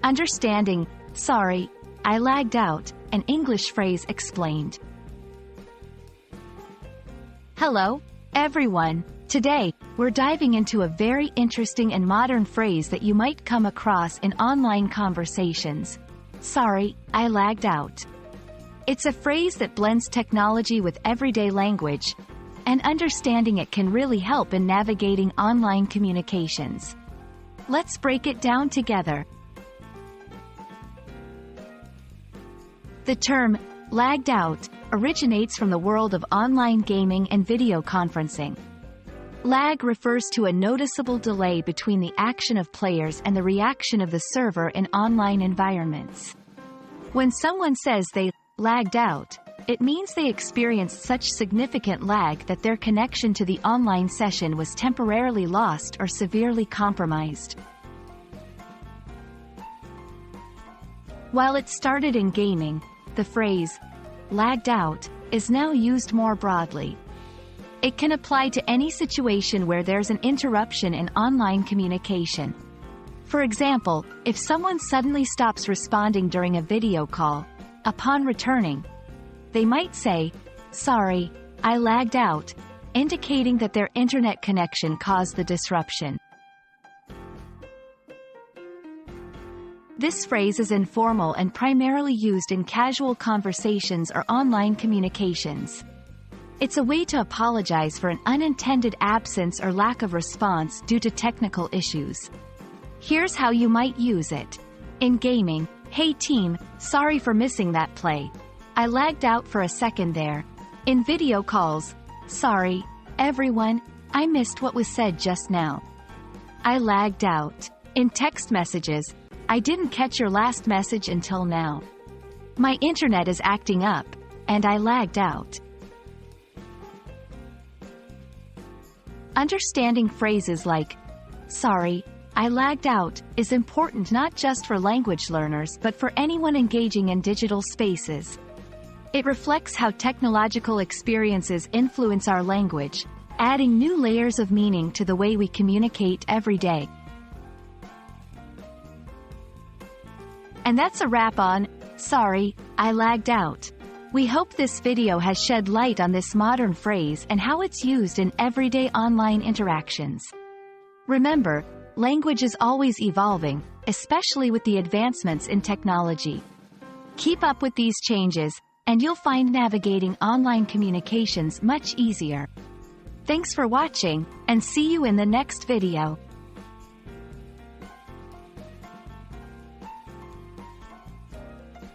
Understanding, sorry, I lagged out, an English phrase explained. Hello, everyone. Today, we're diving into a very interesting and modern phrase that you might come across in online conversations. Sorry, I lagged out. It's a phrase that blends technology with everyday language, and understanding it can really help in navigating online communications. Let's break it down together. The term, lagged out, originates from the world of online gaming and video conferencing. Lag refers to a noticeable delay between the action of players and the reaction of the server in online environments. When someone says they lagged out, it means they experienced such significant lag that their connection to the online session was temporarily lost or severely compromised. While it started in gaming, the phrase, lagged out, is now used more broadly. It can apply to any situation where there's an interruption in online communication. For example, if someone suddenly stops responding during a video call, upon returning, they might say, sorry, I lagged out, indicating that their internet connection caused the disruption. This phrase is informal and primarily used in casual conversations or online communications. It's a way to apologize for an unintended absence or lack of response due to technical issues. Here's how you might use it. In gaming, hey team, sorry for missing that play. I lagged out for a second there. In video calls, sorry, everyone, I missed what was said just now. I lagged out. In text messages, I didn't catch your last message until now. My internet is acting up, and I lagged out. Understanding phrases like, sorry, I lagged out, is important not just for language learners but for anyone engaging in digital spaces. It reflects how technological experiences influence our language, adding new layers of meaning to the way we communicate every day. And that's a wrap on, sorry, I lagged out. We hope this video has shed light on this modern phrase and how it's used in everyday online interactions. Remember, language is always evolving, especially with the advancements in technology. Keep up with these changes, and you'll find navigating online communications much easier. Thanks for watching, and see you in the next video.